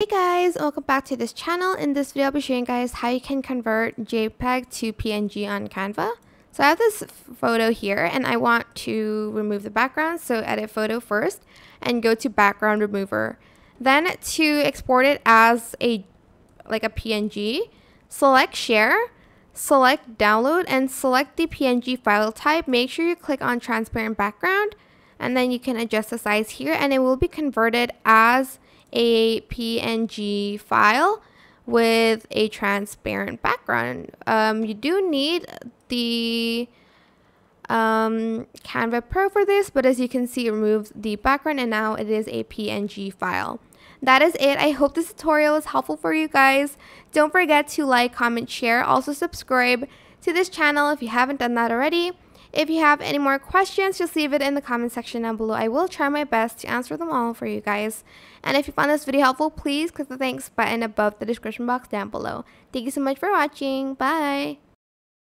Hey guys, welcome back to this channel. In this video I'll be showing you guys how you can convert JPG to PNG on Canva. So I have this photo here and I want to remove the background, so edit photo first and go to background remover. Then to export it as a PNG, select share, select download and select the PNG file type. Make sure you click on transparent background and then you can adjust the size here and it will be converted as a PNG file with a transparent background. You do need the Canva Pro for this, but as you can see, it removes the background and now it is a PNG file. That is it. I hope this tutorial is helpful for you guys. Don't forget to like, comment, share. Also subscribe to this channel if you haven't done that already. If you have any more questions, just leave it in the comment section down below. I will try my best to answer them all for you guys. And if you found this video helpful, please click the thanks button above the description box down below. Thank you so much for watching. Bye!